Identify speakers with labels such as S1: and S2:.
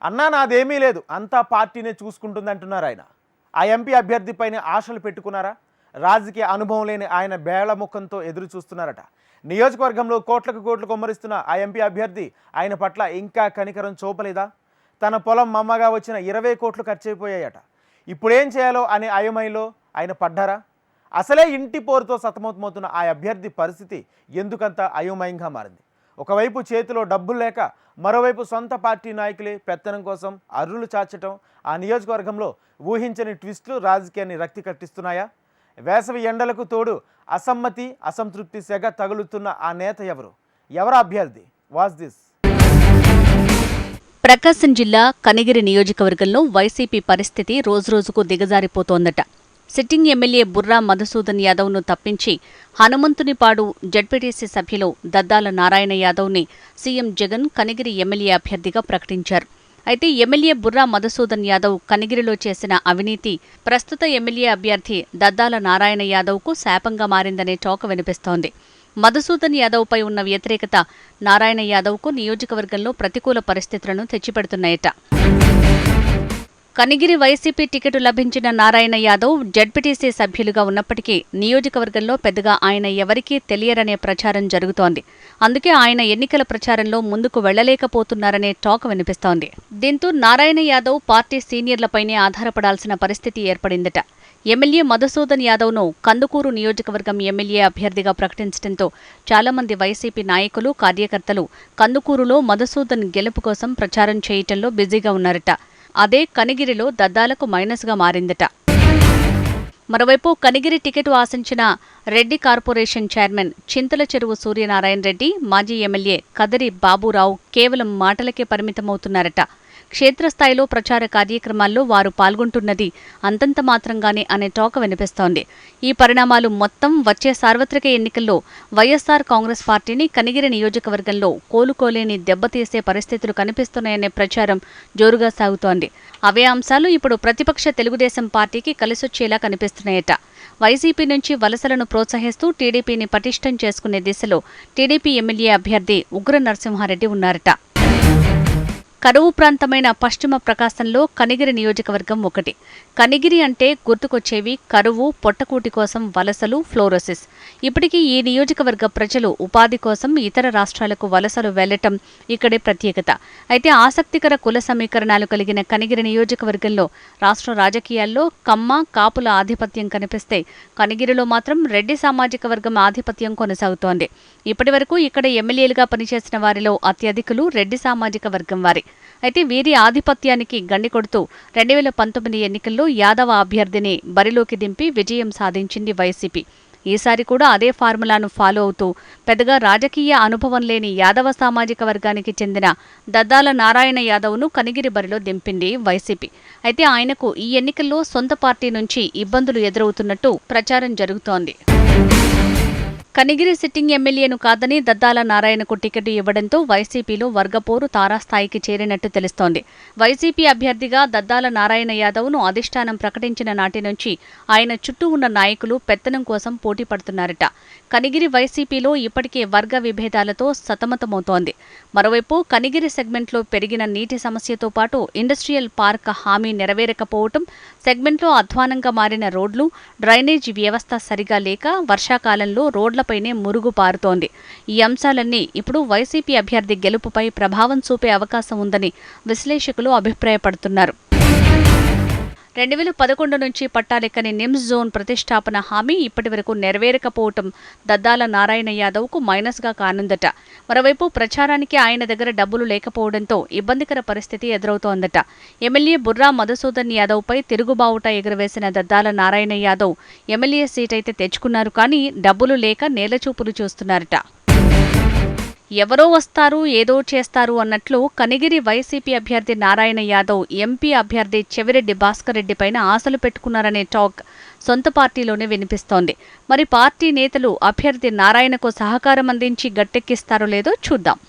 S1: అన్నా నాదేమీ లేదు, అంతా పార్టీనే చూసుకుంటుందంటున్నారు ఆయన. ఆ ఎంపీ అభ్యర్థిపైన ఆశలు పెట్టుకున్నారా? రాజకీయ అనుభవం లేని ఆయన బేళ్ల ముఖంతో ఎదురు చూస్తున్నారట. నియోజకవర్గంలో కోట్లకు కోట్లు కొమ్మరిస్తున్న ఆ ఎంపీ అభ్యర్థి ఆయన పట్ల ఇంకా కనికరం చూపలేదా? తన పొలం మమ్మగా వచ్చిన 20 కోట్లు ఖర్చయిపోయాయట. ఇప్పుడేం చేయాలో అనే అయోమయంలో ఆయన పడ్డారా? అసలే ఇంటి పోరుతో సతమతమవుతున్న ఆ అభ్యర్థి పరిస్థితి ఎందుకంత అయోమయంగా మారింది? ఒకవైపు చేతిలో డబ్బులు లేక మరోవైపు సొంత పార్టీ నాయకులే పెత్తనం కోసం అర్రులు చాచటం ఆ నియోజకవర్గంలో ఊహించని ట్విస్టులు రాజకీయాన్ని రక్తి కట్టిస్తున్నాయా? వేసవి ఎండలకు తోడు అసమ్మతి అసంతృప్తి సెగ తగులుతున్న ఆ నేత ఎవరు అభ్యర్థి? Was this.
S2: ప్రకాశం జిల్లా కనిగిరి నియోజకవర్గంలో వైసీపీ పరిస్థితి రోజురోజుకు దిగజారిపోతోందట. సిట్టింగ్ ఎమ్మెల్యే బుర్రా మధుసూదన్ యాదవ్ను తప్పించి హనుమంతునిపాడు జడ్పీటీసీ సభ్యులు దద్దాల నారాయణ యాదవ్ని సీఎం జగన్ కనిగిరి ఎమ్మెల్యే అభ్యర్థిగా ప్రకటించారు. అయితే ఎమ్మెల్యే బుర్రా మధుసూదన్ యాదవ్ కనిగిరిలో చేసిన అవినీతి ప్రస్తుత ఎమ్మెల్యే అభ్యర్థి దద్దాల నారాయణ యాదవ్కు శాపంగా మారిందనే టాక్ వినిపిస్తోంది. మధుసూదన్ యాదవ్పై ఉన్న వ్యతిరేకత నారాయణ యాదవ్కు నియోజకవర్గంలో ప్రతికూల పరిస్థితులను తెచ్చిపెడుతున్నాయట. కనిగిరి వైసీపీ టికెట్ లభించిన నారాయణ యాదవ్ జడ్పీటీసీ సభ్యులుగా ఉన్నప్పటికీ నియోజకవర్గంలో పెద్దగా ఆయన ఎవరికీ తెలియరనే ప్రచారం జరుగుతోంది. అందుకే ఆయన ఎన్నికల ప్రచారంలో ముందుకు వెళ్లలేకపోతున్నారనే టాక్ వినిపిస్తోంది. దీంతో నారాయణ యాదవ్ పార్టీ సీనియర్లపైనే ఆధారపడాల్సిన పరిస్థితి ఏర్పడిందట. ఎమ్మెల్యే మధుసూదన్ యాదవ్ను కందుకూరు నియోజకవర్గం ఎమ్మెల్యే అభ్యర్థిగా ప్రకటించడంతో చాలామంది వైసీపీ నాయకులు కార్యకర్తలు కందుకూరులో మధుసూదన్ గెలుపు కోసం ప్రచారం చేయటంలో బిజీగా ఉన్నారట. అదే కనిగిరిలో దద్దాలకు మైనస్గా మారిందట. మరోవైపు కనిగిరి టికెట్ ఆశించిన రెడ్డి కార్పొరేషన్ చైర్మన్ చింతల చెరువు సూర్యనారాయణ రెడ్డి, మాజీ ఎమ్మెల్యే కదిరి బాబురావు కేవలం మాటలకే పరిమితమవుతున్నారట. క్షేత్రస్థాయిలో ప్రచార కార్యక్రమాల్లో వారు పాల్గొంటున్నది అంతంత మాత్రంగానే అనే టాక్ వినిపిస్తోంది. ఈ పరిణామాలు మొత్తం వచ్చే సార్వత్రిక ఎన్నికల్లో వైఎస్సార్ కాంగ్రెస్ పార్టీని కనిగిరి నియోజకవర్గంలో కోలుకోలేని దెబ్బతీసే పరిస్థితులు కనిపిస్తున్నాయనే ప్రచారం జోరుగా సాగుతోంది. అవే అంశాలు ఇప్పుడు ప్రతిపక్ష తెలుగుదేశం పార్టీకి కలిసొచ్చేలా కనిపిస్తున్నాయట. వైసీపీ నుంచి వలసలను ప్రోత్సహిస్తూ టీడీపీని పటిష్టం చేసుకునే దిశలో టీడీపీ ఎమ్మెల్యే అభ్యర్థి ఉగ్ర నరసింహారెడ్డి ఉన్నారట. కరువు ప్రాంతమైన పశ్చిమ ప్రకాశంలో కనిగిరి నియోజకవర్గం ఒకటి. కనిగిరి అంటే గుర్తుకొచ్చేవి కరువు, పొట్టకూటి కోసం వలసలు, ఫ్లోరోసిస్. ఇప్పటికీ ఈ నియోజకవర్గ ప్రజలు ఉపాధి కోసం ఇతర రాష్ట్రాలకు వలసలు వెళ్లటం ఇక్కడే ప్రత్యేకత. అయితే ఆసక్తికర కుల సమీకరణాలు కలిగిన కనిగిరి నియోజకవర్గంలో రాష్ట్ర రాజకీయాల్లో కమ్మ, కాపుల ఆధిపత్యం కనిపిస్తే కనిగిరిలో మాత్రం రెడ్డి సామాజిక వర్గం ఆధిపత్యం కొనసాగుతోంది. ఇప్పటివరకు ఇక్కడ ఎమ్మెల్యేలుగా పనిచేసిన వారిలో అత్యధికులు రెడ్డి సామాజిక వర్గం వారి. అయితే వీరి ఆధిపత్యానికి గండి కొడుతూ 2019 ఎన్నికల్లో యాదవ అభ్యర్థిని బరిలోకి దింపి విజయం సాధించింది వైసీపీ. ఈసారి కూడా అదే ఫార్ములాను ఫాలో అవుతూ పెద్దగా రాజకీయ అనుభవం లేని యాదవ సామాజిక వర్గానికి చెందిన దద్దాల నారాయణ యాదవ్ను కనిగిరి బరిలో దింపింది వైసీపీ. అయితే ఆయనకు ఈ ఎన్నికల్లో సొంత పార్టీ నుంచి ఇబ్బందులు ఎదురవుతున్నట్టు ప్రచారం జరుగుతోంది. కనిగిరి సిట్టింగ్ ఎమ్మెల్యేను కాదని దద్దాల నారాయణకు టికెట్ ఇవ్వడంతో వైసీపీలో వర్గపోరు తారాస్థాయికి చేరినట్టు తెలుస్తోంది. వైసీపీ అభ్యర్థిగా దద్దాల నారాయణ యాదవ్ను అధిష్టానం ప్రకటించిన నాటి నుంచి ఆయన చుట్టూ ఉన్న నాయకులు పెత్తనం కోసం పోటీ పడుతున్నారట. కనిగిరి వైసీపీలో ఇప్పటికే వర్గ విభేదాలతో సతమతమవుతోంది. మరోవైపు కనిగిరి సెగ్మెంట్లో పెరిగిన నీటి సమస్యతో పాటు ఇండస్ట్రియల్ పార్క్ హామీ నెరవేరకపోవటం, సెగ్మెంట్లో అధ్వానంగా మారిన రోడ్లు, డ్రైనేజీ వ్యవస్థ సరిగా లేక వర్షాకాలంలో రోడ్లపైనే మురుగు పారుతోంది. ఈ అంశాలన్నీ ఇప్పుడు వైసీపీ అభ్యర్థి గెలుపుపై ప్రభావం చూపే అవకాశం ఉందని విశ్లేషకులు అభిప్రాయపడుతున్నారు. 2011 నుంచి పట్టాలెక్కని నిమ్స్ జోన్ ప్రతిష్టాపన హామీ ఇప్పటివరకు నెరవేరకపోవటం దద్దాల నారాయణ యాదవ్కు మైనస్గా కానుందట. మరోవైపు ప్రచారానికి ఆయన దగ్గర డబ్బులు లేకపోవడంతో ఇబ్బందికర పరిస్థితి ఎదురవుతోందట. ఎమ్మెల్యే బుర్రా మధుసూదన్ యాదవ్పై తిరుగుబావుట ఎగురవేసిన దద్దాల నారాయణ యాదవ్ ఎమ్మెల్యే సీటైతే తెచ్చుకున్నారు, కానీ డబ్బులు లేక నేలచూపులు చూస్తున్నారట. ఎవరో వస్తారు, ఏదో చేస్తారు అన్నట్లు కనిగిరి వైసీపీ అభ్యర్థి నారాయణ యాదవ్ ఎంపీ అభ్యర్థి చెవిరెడ్డి భాస్కర్ రెడ్డిపైన ఆశలు పెట్టుకున్నారనే టాక్ సొంత పార్టీలోనే వినిపిస్తోంది. మరి పార్టీ నేతలు అభ్యర్థి నారాయణకు సహకారం అందించి గట్టెక్కిస్తారో లేదో చూద్దాం.